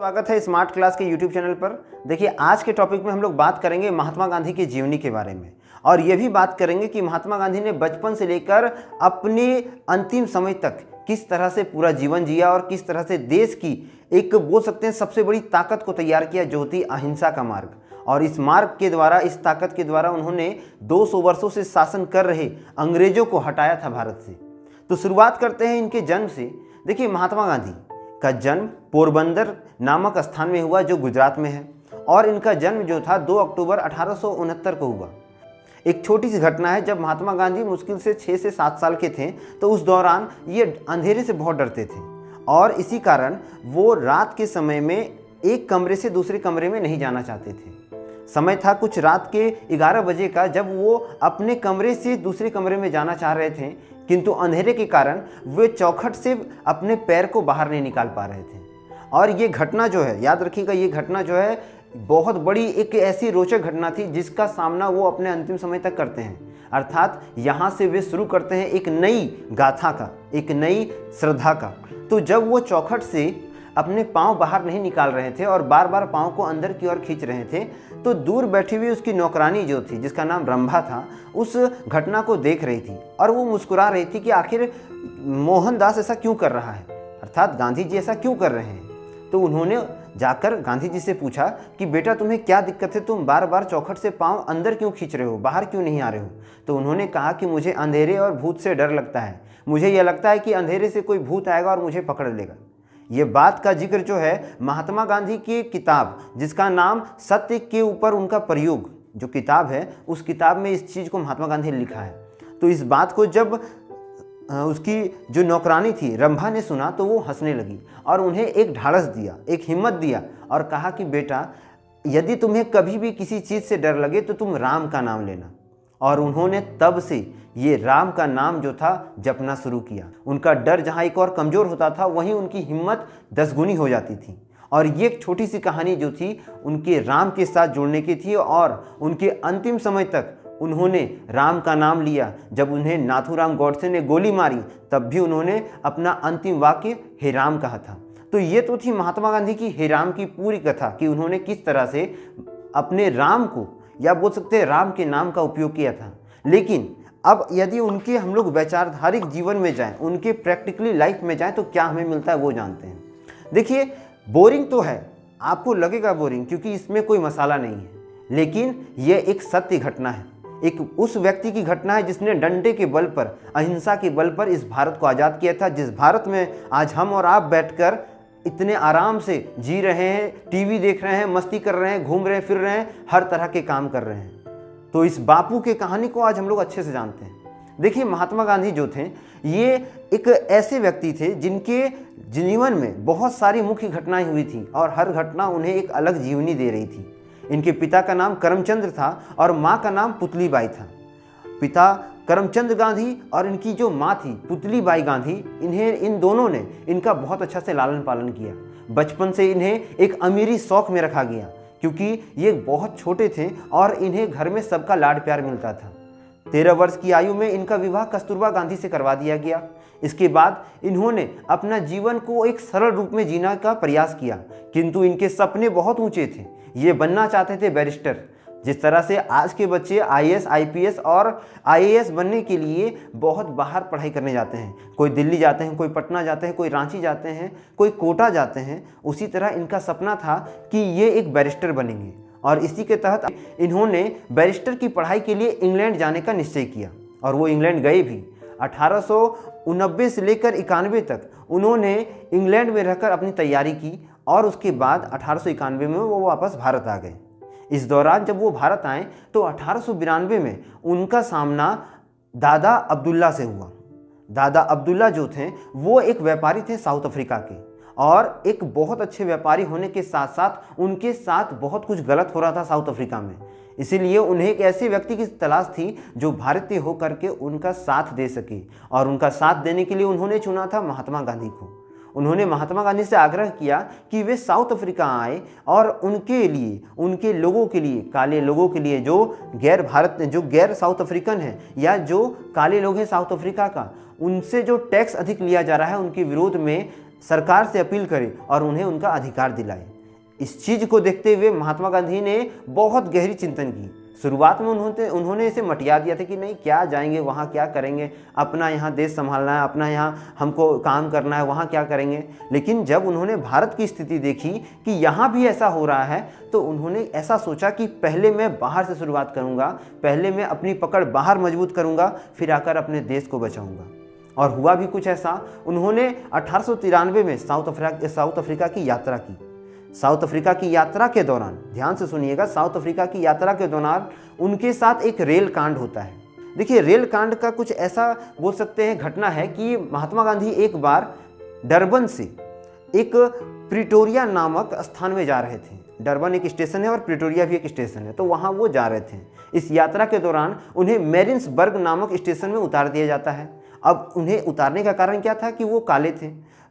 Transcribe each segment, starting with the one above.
स्वागत है smart class के YouTube चैनल पर। देखिए, आज के टॉपिक में हम लोग बात करेंगे महात्मा गांधी की जीवनी के बारे में, और ये भी बात करेंगे कि महात्मा गांधी ने बचपन से लेकर अपने अंतिम समय तक किस तरह से पूरा जीवन जिया और किस तरह से देश की एक बोल सकते हैं सबसे बड़ी ताकत को तैयार किया, जो थी अहिंसा का मार्ग। और इस मार्ग के द्वारा, इस ताकत के द्वारा उन्होंने 200 वर्षों से शासन कर रहे अंग्रेजों को हटाया था भारत से। तो शुरुआत करते हैं इनके जन्म से। देखिए, महात्मा गांधी का जन्म पोरबंदर नामक स्थान में हुआ, जो गुजरात में है, और इनका जन्म जो था 2 अक्टूबर 1869 को हुआ। एक छोटी सी घटना है, जब महात्मा गांधी मुश्किल से 6 से 7 साल के थे, तो उस दौरान ये अंधेरे से बहुत डरते थे, और इसी कारण वो रात के समय में एक कमरे से दूसरे कमरे में नहीं जाना चाहते थे। समय था कुछ रात के 11 बजे का, जब वो अपने कमरे से दूसरे कमरे में जाना चाह रहे थे, किंतु अंधेरे के कारण वे चौखट से अपने पैर को बाहर नहीं निकाल पा रहे थे। और ये घटना जो है, याद रखिएगा, ये घटना जो है बहुत बड़ी एक ऐसी रोचक घटना थी जिसका सामना वो अपने अंतिम समय तक करते हैं। अर्थात यहाँ से वे शुरू करते हैं एक नई गाथा का, एक नई श्रद्धा का। तो जब वो चौखट से अपने पाँव बाहर नहीं निकाल रहे थे और बार बार पाँव को अंदर की ओर खींच रहे थे, तो दूर बैठी हुई उसकी नौकरानी जो थी, जिसका नाम रंभा था, उस घटना को देख रही थी और वो मुस्कुरा रही थी कि आखिर मोहनदास ऐसा क्यों कर रहा है, अर्थात गांधी जी ऐसा क्यों कर रहे हैं। तो उन्होंने जाकर गांधी जी से पूछा कि बेटा, तुम्हें क्या दिक्कत है, तुम बार बार चौखट से पाँव अंदर क्यों खींच रहे हो, बाहर क्यों नहीं आ रहे हो। तो उन्होंने कहा कि मुझे अंधेरे और भूत से डर लगता है, मुझे यह लगता है कि अंधेरे से कोई भूत आएगा और मुझे पकड़ लेगा। ये बात का जिक्र जो है महात्मा गांधी की किताब, जिसका नाम सत्य के ऊपर उनका प्रयोग, जो किताब है, उस किताब में इस चीज़ को महात्मा गांधी ने लिखा है। तो इस बात को जब उसकी जो नौकरानी थी रंभा ने सुना, तो वो हंसने लगी और उन्हें एक ढाढ़स दिया, एक हिम्मत दिया, और कहा कि बेटा, यदि तुम्हें कभी भी किसी चीज़ से डर लगे तो तुम राम का नाम लेना। और उन्होंने तब से ये राम का नाम जो था जपना शुरू किया। उनका डर जहाँ एक और कमज़ोर होता था, वहीं उनकी हिम्मत 10 गुनी हो जाती थी। और ये एक छोटी सी कहानी जो थी उनके राम के साथ जुड़ने की थी, और उनके अंतिम समय तक उन्होंने राम का नाम लिया। जब उन्हें नाथूराम गॉडसे ने गोली मारी, तब भी उन्होंने अपना अंतिम वाक्य हे राम कहा था। तो ये तो थी महात्मा गांधी की हे राम की पूरी कथा, कि उन्होंने किस तरह से अपने राम को, या बोल सकते हैं राम के नाम का उपयोग किया था। लेकिन अब यदि उनके हम लोग वैचारिक जीवन में जाएं, उनके प्रैक्टिकली लाइफ में जाएं, तो क्या हमें मिलता है वो जानते हैं। देखिए, बोरिंग तो है, आपको लगेगा बोरिंग, क्योंकि इसमें कोई मसाला नहीं है, लेकिन यह एक सत्य घटना है। एक उस व्यक्ति की घटना है जिसने डंडे के बल पर, अहिंसा के बल पर इस भारत को आज़ाद किया था, जिस भारत में आज हम और आप बैठकर इतने आराम से जी रहे हैं, टीवी देख रहे हैं, मस्ती कर रहे हैं, घूम रहे हैं, फिर रहे हैं, हर तरह के काम कर रहे हैं। तो इस बापू की कहानी को आज हम लोग अच्छे से जानते हैं। देखिए, महात्मा गांधी जो थे, ये एक ऐसे व्यक्ति थे जिनके जीवन में बहुत सारी मुख्य घटनाएं हुई थी, और हर घटना उन्हें एक अलग जीवनी दे रही थी। इनके पिता का नाम करमचंद्र था और माँ का नाम पुतलीबाई था। पिता करमचंद गांधी और इनकी जो माँ थी पुतलीबाई गांधी, इन दोनों ने इनका बहुत अच्छा से लालन पालन किया। बचपन से इन्हें एक अमीरी शौक में रखा गया, क्योंकि ये बहुत छोटे थे और इन्हें घर में सबका लाड प्यार मिलता था। 13 वर्ष की आयु में इनका विवाह कस्तूरबा गांधी से करवा दिया गया। इसके बाद इन्होंने अपना जीवन को एक सरल रूप में जीने का प्रयास किया, किंतु इनके सपने बहुत ऊंचे थे। ये बनना चाहते थे बैरिस्टर। जिस तरह से आज के बच्चे आईएएस, आईपीएस और आईएएस बनने के लिए बहुत बाहर पढ़ाई करने जाते हैं, कोई दिल्ली जाते हैं, कोई पटना जाते हैं, कोई रांची जाते हैं, कोई कोटा जाते हैं, उसी तरह इनका सपना था कि ये एक बैरिस्टर बनेंगे। और इसी के तहत इन्होंने बैरिस्टर की पढ़ाई के लिए इंग्लैंड जाने का निश्चय किया, और वो इंग्लैंड गए भी। 1889 से लेकर 91 तक उन्होंने इंग्लैंड में रहकर अपनी तैयारी की, और उसके बाद 1891 में वो वापस भारत आ गए। इस दौरान जब वो भारत आए, तो 1892 में उनका सामना दादा अब्दुल्ला से हुआ। दादा अब्दुल्ला जो थे, वो एक व्यापारी थे साउथ अफ्रीका के, और एक बहुत अच्छे व्यापारी होने के साथ साथ उनके साथ बहुत कुछ गलत हो रहा था साउथ अफ्रीका में। इसीलिए उन्हें एक ऐसे व्यक्ति की तलाश थी जो भारतीय होकर के उनका साथ दे सके, और उनका साथ देने के लिए उन्होंने चुना था महात्मा गांधी को। उन्होंने महात्मा गांधी से आग्रह किया कि वे साउथ अफ्रीका आए और उनके लिए, उनके लोगों के लिए, काले लोगों के लिए, जो गैर साउथ अफ्रीकन हैं या जो काले लोग हैं साउथ अफ्रीका का, उनसे जो टैक्स अधिक लिया जा रहा है, उनके विरोध में सरकार से अपील करे और उन्हें उनका अधिकार दिलाए। इस चीज़ को देखते हुए महात्मा गांधी ने बहुत गहरी चिंतन की। शुरुआत में उन्होंने इसे मटिया दिया था कि नहीं, क्या जाएंगे वहाँ, क्या करेंगे, अपना यहाँ देश संभालना है, अपना यहाँ हमको काम करना है, वहाँ क्या करेंगे। लेकिन जब उन्होंने भारत की स्थिति देखी कि यहाँ भी ऐसा हो रहा है, तो उन्होंने ऐसा सोचा कि पहले मैं बाहर से शुरुआत करूँगा, पहले मैं अपनी पकड़ बाहर मजबूत करूँगा, फिर आकर अपने देश को बचाऊँगा। और हुआ भी कुछ ऐसा। उन्होंने 1893 में साउथ अफ्रीका की यात्रा की। साउथ अफ्रीका की यात्रा के दौरान, ध्यान से सुनिएगा, साउथ अफ्रीका की यात्रा के दौरान उनके साथ एक रेल कांड होता है। देखिए, रेल कांड का कुछ ऐसा बोल सकते हैं घटना है कि महात्मा गांधी एक बार डरबन से एक प्रिटोरिया नामक स्थान में जा रहे थे। डरबन एक स्टेशन है और प्रिटोरिया भी एक स्टेशन है, तो वहाँ वो जा रहे थे। इस यात्रा के दौरान उन्हें मैरिन्सबर्ग नामक स्टेशन में उतार दिया जाता है। अब उन्हें उतारने का कारण क्या था कि वो काले थे,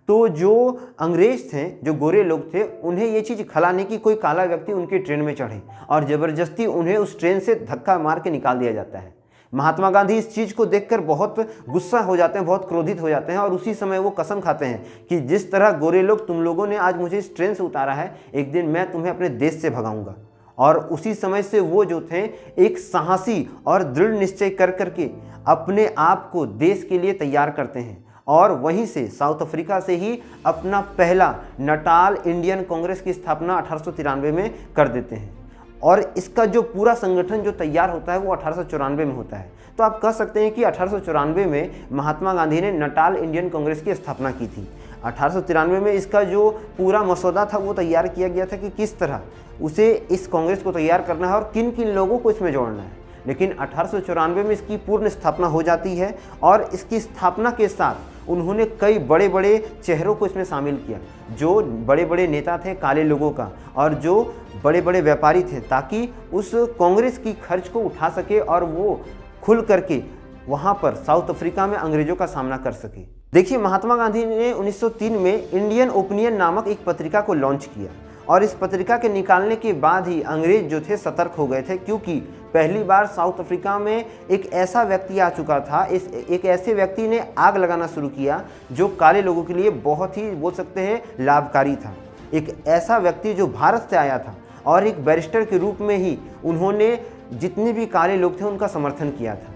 तो जो अंग्रेज थे, जो गोरे लोग थे, उन्हें ये चीज़ खलाने की कोई काला व्यक्ति उनकी ट्रेन में चढ़े और ज़बरदस्ती उन्हें उस ट्रेन से धक्का मार के निकाल दिया जाता है। महात्मा गांधी इस चीज़ को देखकर बहुत गुस्सा हो जाते हैं, बहुत क्रोधित हो जाते हैं और उसी समय वो कसम खाते हैं कि जिस तरह गोरे लोग, तुम लोगों ने आज मुझे इस ट्रेन से उतारा है, एक दिन मैं तुम्हें अपने देश से भगाऊंगा। और उसी समय से वो जो थे एक साहसी और दृढ़ निश्चय कर करके अपने आप को देश के लिए तैयार करते हैं और वहीं से साउथ अफ्रीका से ही अपना पहला नटाल इंडियन कांग्रेस की स्थापना 1893 में कर देते हैं। और इसका जो पूरा संगठन जो तैयार होता है वो 1894 में होता है। तो आप कह सकते हैं कि 1894 में महात्मा गांधी ने नटाल इंडियन कांग्रेस की स्थापना की थी। 1893 में इसका जो पूरा मसौदा था वो तैयार किया गया था कि किस तरह उसे इस कांग्रेस को तैयार करना है और किन किन लोगों को इसमें जोड़ना है। लेकिन 1894 में इसकी पूर्ण स्थापना हो जाती है और इसकी स्थापना के साथ उन्होंने कई बड़े बड़े चेहरों को इसमें शामिल किया, जो बड़े बड़े नेता थे काले लोगों का और जो बड़े बड़े व्यापारी थे, ताकि उस कांग्रेस की खर्च को उठा सके और वो खुल करके वहाँ पर साउथ अफ्रीका में अंग्रेजों का सामना कर सके। देखिए, महात्मा गांधी ने 1903 में इंडियन ओपिनियन नामक एक पत्रिका को लॉन्च किया और इस पत्रिका के निकालने के बाद ही अंग्रेज जो थे सतर्क हो गए थे, क्योंकि पहली बार साउथ अफ्रीका में एक ऐसा व्यक्ति आ चुका था, एक ऐसे व्यक्ति ने आग लगाना शुरू किया जो काले लोगों के लिए बहुत ही बोल सकते हैं लाभकारी था। एक ऐसा व्यक्ति जो भारत से आया था और एक बैरिस्टर के रूप में ही उन्होंने जितने भी काले लोग थे उनका समर्थन किया था।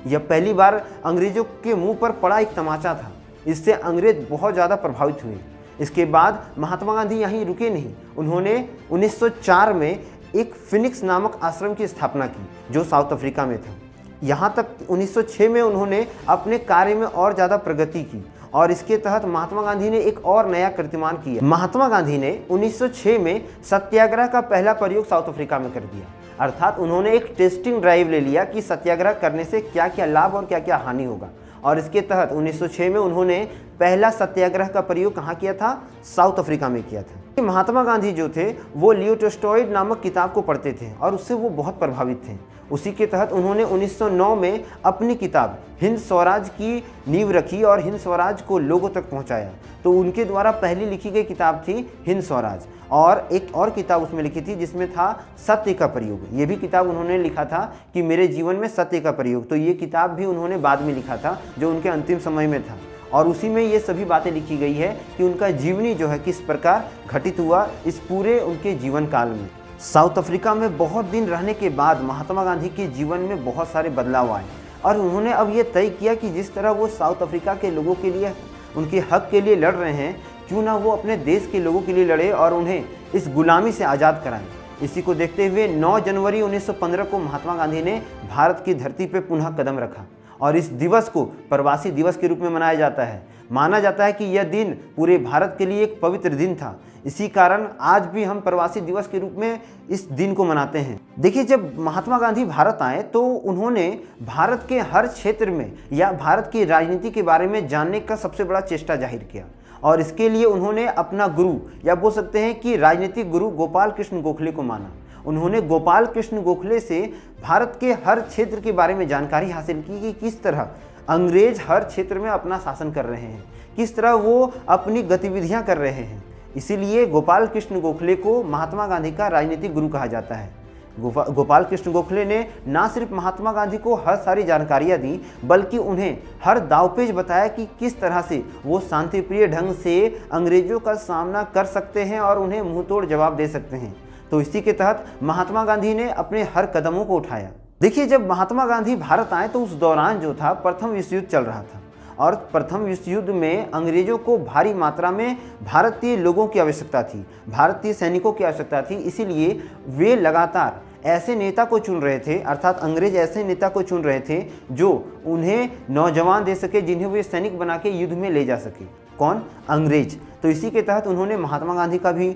यह पहली बार अंग्रेजों के मुंह पर पड़ा एक तमाचा था। इससे अंग्रेज बहुत ज़्यादा प्रभावित हुए। इसके बाद महात्मा गांधी यहीं रुके नहीं, उन्होंने 1904 में एक फिनिक्स नामक आश्रम की स्थापना की जो साउथ अफ्रीका में था। यहाँ तक 1906 में उन्होंने अपने कार्य में और ज़्यादा प्रगति की और इसके तहत महात्मा गांधी ने एक और नया कीर्तिमान किया। महात्मा गांधी ने 1906 में सत्याग्रह का पहला प्रयोग साउथ अफ्रीका में कर दिया, अर्थात उन्होंने एक टेस्टिंग ड्राइव ले लिया कि सत्याग्रह करने से क्या क्या लाभ और क्या क्या हानि होगा। और इसके तहत 1906 में उन्होंने पहला सत्याग्रह का प्रयोग कहाँ किया था? साउथ अफ्रीका में किया था। महात्मा गांधी जो थे वो लियो टोल्स्टॉय नामक किताब को पढ़ते थे और उससे वो बहुत प्रभावित थे। उसी के तहत उन्होंने 1909 में अपनी किताब हिंद स्वराज की नींव रखी और हिंद स्वराज को लोगों तक पहुंचाया। तो उनके द्वारा पहली लिखी गई किताब थी हिंद स्वराज, और एक और किताब उसमें लिखी थी जिसमें था सत्य का प्रयोग। ये भी किताब उन्होंने लिखा था कि मेरे जीवन में सत्य का प्रयोग। तो ये किताब भी उन्होंने बाद में लिखा था जो उनके अंतिम समय में था, और उसी में ये सभी बातें लिखी गई है कि उनका जीवनी जो है किस प्रकार घटित हुआ इस पूरे उनके जीवन काल में। साउथ अफ्रीका में बहुत दिन रहने के बाद महात्मा गांधी के जीवन में बहुत सारे बदलाव आए और उन्होंने अब ये तय किया कि जिस तरह वो साउथ अफ्रीका के लोगों के लिए, उनके हक के लिए लड़ रहे हैं, क्यों ना वो अपने देश के लोगों के लिए लड़े और उन्हें इस गुलामी से आज़ाद कराएं। इसी को देखते हुए 9 जनवरी 1915 को महात्मा गांधी ने भारत की धरती पर पुनः कदम रखा और इस दिवस को प्रवासी दिवस के रूप में मनाया जाता है। माना जाता है कि यह दिन पूरे भारत के लिए एक पवित्र दिन था। इसी कारण आज भी हम प्रवासी दिवस के रूप में इस दिन को मनाते हैं। देखिए, जब महात्मा गांधी भारत आए तो उन्होंने भारत के हर क्षेत्र में या भारत की राजनीति के बारे में जानने का सबसे बड़ा चेष्टा जाहिर किया और इसके लिए उन्होंने अपना गुरु या बोल सकते हैं कि राजनीतिक गुरु गोपाल कृष्ण गोखले को माना। उन्होंने गोपाल कृष्ण गोखले से भारत के हर क्षेत्र के बारे में जानकारी हासिल की कि किस तरह अंग्रेज हर क्षेत्र में अपना शासन कर रहे हैं, किस तरह वो अपनी गतिविधियां कर रहे हैं। इसीलिए गोपाल कृष्ण गोखले को महात्मा गांधी का राजनीतिक गुरु कहा जाता है। गोपाल कृष्ण गोखले ने ना सिर्फ महात्मा गांधी को हर सारी जानकारियां दी, बल्कि उन्हें हर दावपेच बताया कि किस तरह से वो शांतिप्रिय ढंग से अंग्रेजों का सामना कर सकते हैं और उन्हें मुंहतोड़ जवाब दे सकते हैं। तो इसी के तहत महात्मा गांधी ने अपने हर कदमों को उठाया। देखिए, जब महात्मा गांधी भारत आए तो उस दौरान जो था प्रथम विश्व युद्ध चल रहा था और प्रथम विश्व युद्ध में अंग्रेजों को भारी मात्रा में भारतीय लोगों की आवश्यकता थी, भारतीय सैनिकों की आवश्यकता थी। इसीलिए वे लगातार ऐसे नेता को चुन रहे थे, अर्थात अंग्रेज ऐसे नेता को चुन रहे थे जो उन्हें नौजवान दे सके, जिन्हें वे सैनिक बना के युद्ध में ले जा सके। कौन? अंग्रेज। तो इसी के तहत उन्होंने महात्मा गांधी का भी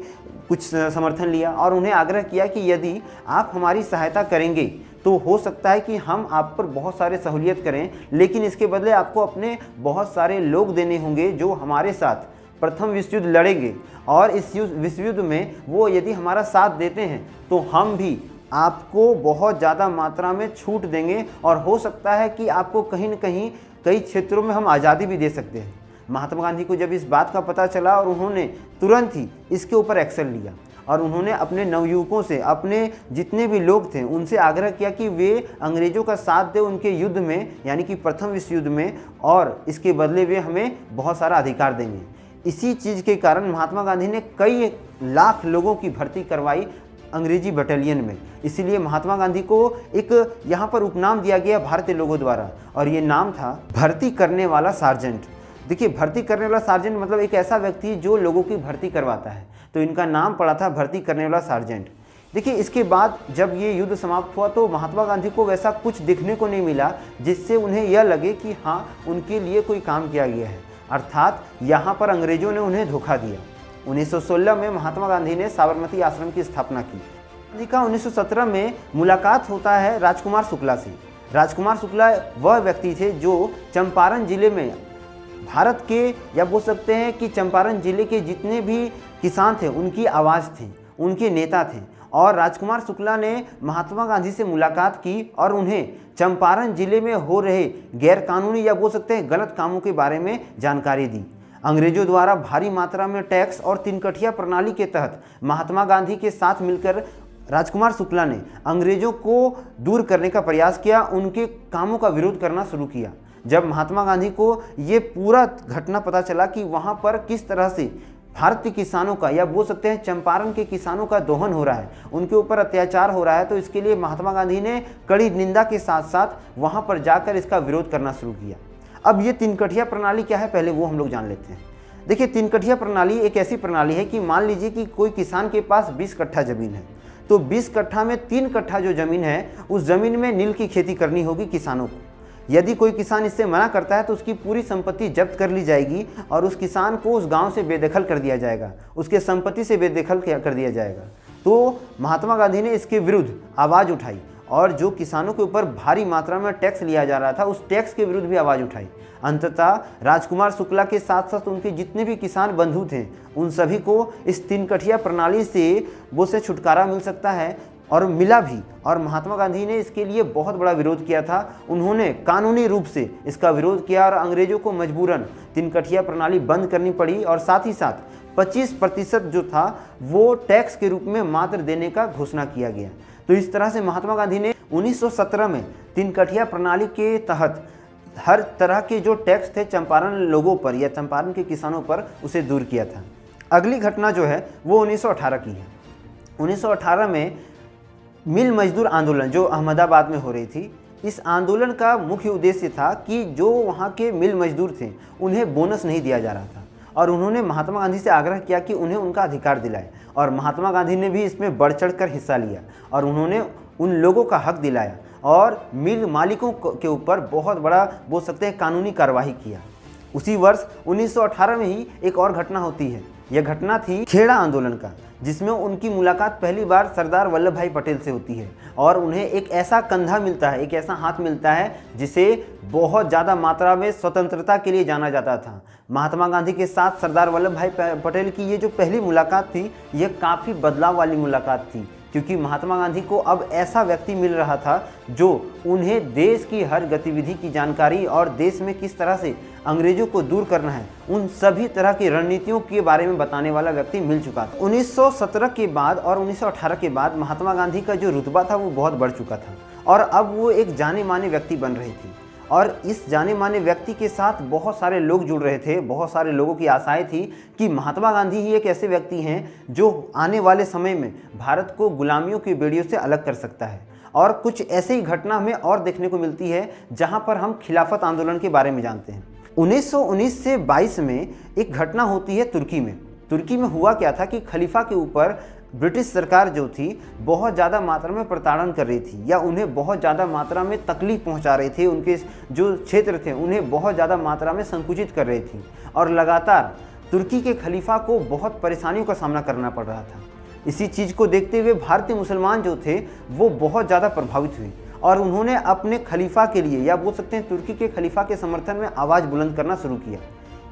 कुछ समर्थन लिया और उन्हें आग्रह किया कि यदि आप हमारी सहायता करेंगे तो हो सकता है कि हम आप पर बहुत सारे सहूलियत करें, लेकिन इसके बदले आपको अपने बहुत सारे लोग देने होंगे जो हमारे साथ प्रथम विश्व युद्ध लड़ेंगे, और इस विश्व युद्ध में वो यदि हमारा साथ देते हैं तो हम भी आपको बहुत ज़्यादा मात्रा में छूट देंगे और हो सकता है कि आपको कहीं न कहीं कई क्षेत्रों में हम आज़ादी भी दे सकते हैं। महात्मा गांधी को जब इस बात का पता चला और उन्होंने तुरंत ही इसके ऊपर एक्शन लिया और उन्होंने अपने नवयुवकों से, अपने जितने भी लोग थे उनसे आग्रह किया कि वे अंग्रेजों का साथ दें उनके युद्ध में, यानी कि प्रथम विश्व युद्ध में, और इसके बदले वे हमें बहुत सारा अधिकार देंगे। इसी चीज़ के कारण महात्मा गांधी ने कई लाख लोगों की भर्ती करवाई अंग्रेजी बटालियन में। इसीलिए महात्मा गांधी को एक यहाँ पर उपनाम दिया गया भारतीय लोगों द्वारा, और ये नाम था भर्ती करने वाला सार्जेंट। देखिए, भर्ती करने वाला सार्जेंट मतलब एक ऐसा व्यक्ति जो लोगों की भर्ती करवाता है, तो इनका नाम पड़ा था भर्ती करने वाला सार्जेंट। देखिए, इसके बाद जब ये युद्ध समाप्त हुआ तो महात्मा गांधी को वैसा कुछ दिखने को नहीं मिला जिससे उन्हें यह लगे कि हाँ, उनके लिए कोई काम किया गया है, अर्थात यहाँ पर अंग्रेजों ने उन्हें धोखा दिया। 1916 में महात्मा गांधी ने साबरमती आश्रम की स्थापना की। गांधी का 1917 में मुलाकात होता है राजकुमार शुक्ला से। राजकुमार शुक्ला वह व्यक्ति थे जो चंपारण जिले में भारत के, या बोल सकते हैं कि चंपारण जिले के जितने भी किसान थे उनकी आवाज़ थे, उनके नेता थे। और राजकुमार शुक्ला ने महात्मा गांधी से मुलाकात की और उन्हें चंपारण जिले में हो रहे गैरकानूनी, या बोल सकते हैं गलत कामों के बारे में जानकारी दी। अंग्रेजों द्वारा भारी मात्रा में टैक्स और तीनकठिया प्रणाली के तहत महात्मा गांधी के साथ मिलकर राजकुमार शुक्ला ने अंग्रेजों को दूर करने का प्रयास किया, उनके कामों का विरोध करना शुरू किया। जब महात्मा गांधी को ये पूरा घटना पता चला कि वहाँ पर किस तरह से भारतीय किसानों का, या बोल सकते हैं चंपारण के किसानों का दोहन हो रहा है, उनके ऊपर अत्याचार हो रहा है, तो इसके लिए महात्मा गांधी ने कड़ी निंदा के साथ साथ वहाँ पर जाकर इसका विरोध करना शुरू किया। अब ये तीनकठिया प्रणाली क्या है, पहले वो हम लोग जान लेते हैं। देखिए, तीनकठिया प्रणाली एक ऐसी प्रणाली है कि मान लीजिए कि कोई किसान के पास 20 कट्ठा ज़मीन है, तो 20 कट्ठा में 3 कट्ठा जो ज़मीन है उस ज़मीन में नील की खेती करनी होगी किसानों को। यदि कोई किसान इससे मना करता है तो उसकी पूरी संपत्ति जब्त कर ली जाएगी और उस किसान को उस गांव से बेदखल कर दिया जाएगा, उसके संपत्ति से बेदखल कर दिया जाएगा। तो महात्मा गांधी ने इसके विरुद्ध आवाज़ उठाई और जो किसानों के ऊपर भारी मात्रा में टैक्स लिया जा रहा था उस टैक्स के विरुद्ध भी आवाज़ उठाई। अंततः राजकुमार शुक्ला के साथ साथ उनके जितने भी किसान बंधु थे उन सभी को इस तीनकठिया प्रणाली से वो से छुटकारा मिल सकता है, और मिला भी। और महात्मा गांधी ने इसके लिए बहुत बड़ा विरोध किया था। उन्होंने कानूनी रूप से इसका विरोध किया और अंग्रेजों को मजबूरन तीनकठिया प्रणाली बंद करनी पड़ी, और साथ ही साथ 25% जो था वो टैक्स के रूप में मात्र देने का घोषणा किया गया। तो इस तरह से महात्मा गांधी ने 1917 में तीनकठिया प्रणाली के तहत हर तरह के जो टैक्स थे चंपारण लोगों पर या चंपारण के किसानों पर उसे दूर किया था। अगली घटना जो है वो 1918 की है। 1918 में मिल मजदूर आंदोलन जो अहमदाबाद में हो रही थी, इस आंदोलन का मुख्य उद्देश्य था कि जो वहाँ के मिल मजदूर थे उन्हें बोनस नहीं दिया जा रहा था, और उन्होंने महात्मा गांधी से आग्रह किया कि उन्हें उनका अधिकार दिलाए, और महात्मा गांधी ने भी इसमें बढ़ चढ़ कर हिस्सा लिया और उन्होंने उन लोगों का हक दिलाया और मिल मालिकों के ऊपर बहुत बड़ा बोल सकते हैं कानूनी कार्रवाई किया। उसी वर्ष 1918 में ही एक और घटना होती है। यह घटना थी खेड़ा आंदोलन का, जिसमें उनकी मुलाकात पहली बार सरदार वल्लभ भाई पटेल से होती है और उन्हें एक ऐसा कंधा मिलता है, एक ऐसा हाथ मिलता है जिसे बहुत ज़्यादा मात्रा में स्वतंत्रता के लिए जाना जाता था। महात्मा गांधी के साथ सरदार वल्लभ भाई पटेल की ये जो पहली मुलाकात थी, ये काफ़ी बदलाव वाली मुलाकात थी, क्योंकि महात्मा गांधी को अब ऐसा व्यक्ति मिल रहा था जो उन्हें देश की हर गतिविधि की जानकारी और देश में किस तरह से अंग्रेजों को दूर करना है, उन सभी तरह की रणनीतियों के बारे में बताने वाला व्यक्ति मिल चुका था। 1917 के बाद और 1918 के बाद महात्मा गांधी का जो रुतबा था वो बहुत बढ़ चुका था और अब वो एक जाने माने व्यक्ति बन रहे थे और इस जाने माने व्यक्ति के साथ बहुत सारे लोग जुड़ रहे थे। बहुत सारे लोगों की आशाएं थी कि महात्मा गांधी ही एक ऐसे व्यक्ति हैं जो आने वाले समय में भारत को गुलामियों की बेड़ियों से अलग कर सकता है। और कुछ ऐसे ही घटना हमें और देखने को मिलती है जहां पर हम खिलाफत आंदोलन के बारे में जानते हैं। 1919 से 22 में एक घटना होती है तुर्की में। तुर्की में हुआ क्या था कि खलीफा के ऊपर ब्रिटिश सरकार जो थी बहुत ज़्यादा मात्रा में प्रताड़न कर रही थी या उन्हें बहुत ज़्यादा मात्रा में तकलीफ पहुंचा रही थी। उनके जो क्षेत्र थे उन्हें बहुत ज़्यादा मात्रा में संकुचित कर रही थी और लगातार तुर्की के खलीफा को बहुत परेशानियों का सामना करना पड़ रहा था। इसी चीज़ को देखते हुए भारतीय मुसलमान जो थे वो बहुत ज़्यादा प्रभावित हुए और उन्होंने अपने खलीफा के लिए या बोल सकते हैं तुर्की के खलीफा के समर्थन में आवाज़ बुलंद करना शुरू किया।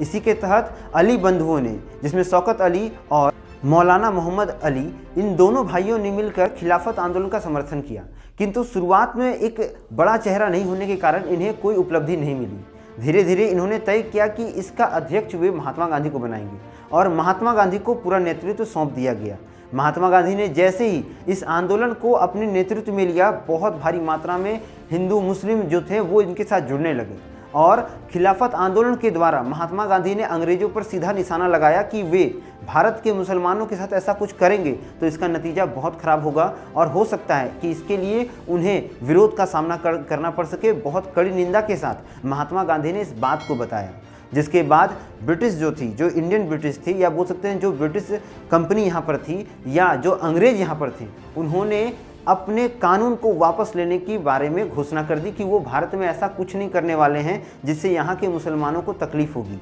इसी के तहत अली बंधुओं ने, जिसमें शौकत अली और मौलाना मोहम्मद अली, इन दोनों भाइयों ने मिलकर खिलाफत आंदोलन का समर्थन किया। किंतु शुरुआत में एक बड़ा चेहरा नहीं होने के कारण इन्हें कोई उपलब्धि नहीं मिली। धीरे धीरे इन्होंने तय किया कि इसका अध्यक्ष वे महात्मा गांधी को बनाएंगे और महात्मा गांधी को पूरा नेतृत्व सौंप दिया गया। महात्मा गांधी ने जैसे ही इस आंदोलन को अपने नेतृत्व में लिया, बहुत भारी मात्रा में हिंदू मुस्लिम जो थे वो इनके साथ जुड़ने लगे और खिलाफत आंदोलन के द्वारा महात्मा गांधी ने अंग्रेजों पर सीधा निशाना लगाया कि वे भारत के मुसलमानों के साथ ऐसा कुछ करेंगे तो इसका नतीजा बहुत ख़राब होगा और हो सकता है कि इसके लिए उन्हें विरोध का सामना करना पड़ सके। बहुत कड़ी निंदा के साथ महात्मा गांधी ने इस बात को बताया, जिसके बाद ब्रिटिश जो थी, जो इंडियन ब्रिटिश थी या बोल सकते हैं जो ब्रिटिश कंपनी यहाँ पर थी या जो अंग्रेज यहाँ पर थे, उन्होंने अपने कानून को वापस लेने की बारे में घोषणा कर दी कि वो भारत में ऐसा कुछ नहीं करने वाले हैं जिससे यहाँ के मुसलमानों को तकलीफ होगी।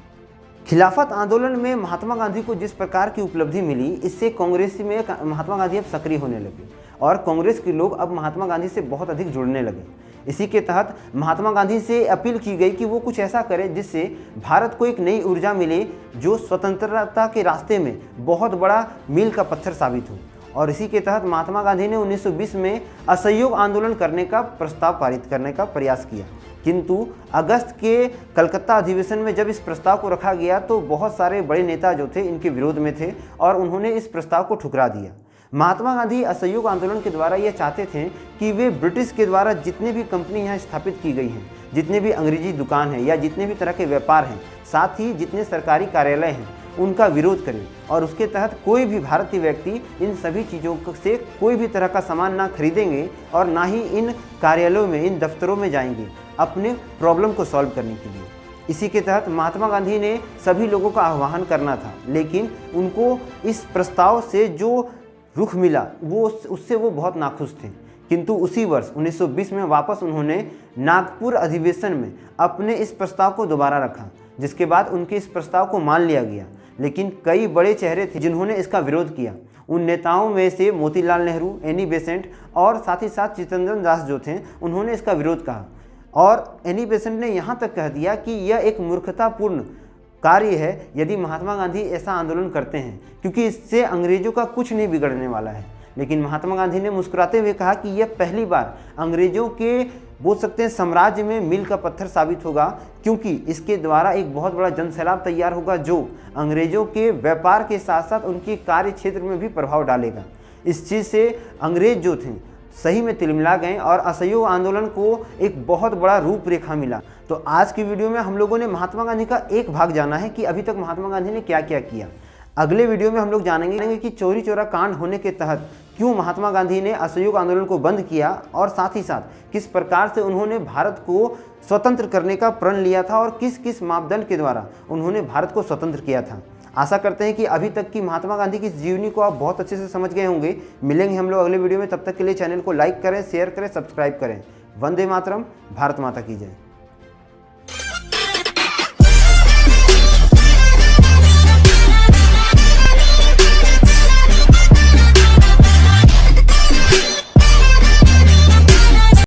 खिलाफत आंदोलन में महात्मा गांधी को जिस प्रकार की उपलब्धि मिली, इससे कांग्रेस में महात्मा गांधी अब सक्रिय होने लगे और कांग्रेस के लोग अब महात्मा गांधी से बहुत अधिक जुड़ने लगे। इसी के तहत महात्मा गांधी से अपील की गई कि वो कुछ ऐसा करें जिससे भारत को एक नई ऊर्जा मिले जो स्वतंत्रता के रास्ते में बहुत बड़ा मील का पत्थर साबित हो। और इसी के तहत महात्मा गांधी ने 1920 में असहयोग आंदोलन करने का प्रस्ताव पारित करने का प्रयास किया। किंतु अगस्त के कलकत्ता अधिवेशन में जब इस प्रस्ताव को रखा गया तो बहुत सारे बड़े नेता जो थे इनके विरोध में थे और उन्होंने इस प्रस्ताव को ठुकरा दिया। महात्मा गांधी असहयोग आंदोलन के द्वारा यह चाहते थे कि वे ब्रिटिश के द्वारा जितने भी कंपनी यहाँ स्थापित की गई हैं, जितने भी अंग्रेजी दुकान हैं या जितने भी तरह के व्यापार हैं, साथ ही जितने सरकारी कार्यालय हैं, उनका विरोध करें और उसके तहत कोई भी भारतीय व्यक्ति इन सभी चीज़ों से कोई भी तरह का सामान ना खरीदेंगे और ना ही इन कार्यालयों में, इन दफ्तरों में जाएंगे अपने प्रॉब्लम को सॉल्व करने के लिए। इसी के तहत महात्मा गांधी ने सभी लोगों का आह्वान करना था, लेकिन उनको इस प्रस्ताव से जो रुख मिला वो उससे वो बहुत नाखुश थे। किंतु उसी वर्ष 1920 में वापस उन्होंने नागपुर अधिवेशन में अपने इस प्रस्ताव को दोबारा रखा, जिसके बाद उनके इस प्रस्ताव को मान लिया गया। लेकिन कई बड़े चेहरे थे जिन्होंने इसका विरोध किया। उन नेताओं में से मोतीलाल नेहरू, एनी बेसेंट और साथ ही साथ चित्तरंजन दास जो थे, उन्होंने इसका विरोध कहा और एनी बेसेंट ने यहाँ तक कह दिया कि यह एक मूर्खतापूर्ण कार्य है यदि महात्मा गांधी ऐसा आंदोलन करते हैं, क्योंकि इससे अंग्रेजों का कुछ नहीं बिगड़ने वाला है। लेकिन महात्मा गांधी ने मुस्कुराते हुए कहा कि यह पहली बार अंग्रेजों के बोल सकते हैं साम्राज्य में मील का पत्थर साबित होगा, क्योंकि इसके द्वारा एक बहुत बड़ा जनसैलाब तैयार होगा जो अंग्रेजों के व्यापार के साथ साथ उनके कार्य क्षेत्र में भी प्रभाव डालेगा। इस चीज़ से अंग्रेज जो थे सही में तिलमिला गए और असहयोग आंदोलन को एक बहुत बड़ा रूपरेखा मिला। तो आज की वीडियो में हम लोगों ने महात्मा गांधी का एक भाग जाना है कि अभी तक महात्मा गांधी ने क्या क्या किया। अगले वीडियो में हम लोग जानेंगे कि चौरी चौरा कांड होने के तहत क्यों महात्मा गांधी ने असहयोग आंदोलन को बंद किया और साथ ही साथ किस प्रकार से उन्होंने भारत को स्वतंत्र करने का प्रण लिया था और किस किस मापदंड के द्वारा उन्होंने भारत को स्वतंत्र किया था। आशा करते हैं कि अभी तक की महात्मा गांधी की जीवनी को आप बहुत अच्छे से समझ गए होंगे। मिलेंगे हम लोग अगले वीडियो में, तब तक के लिए चैनल को लाइक करें, शेयर करें, सब्सक्राइब करें। वंदे मातरम, भारत माता की जय।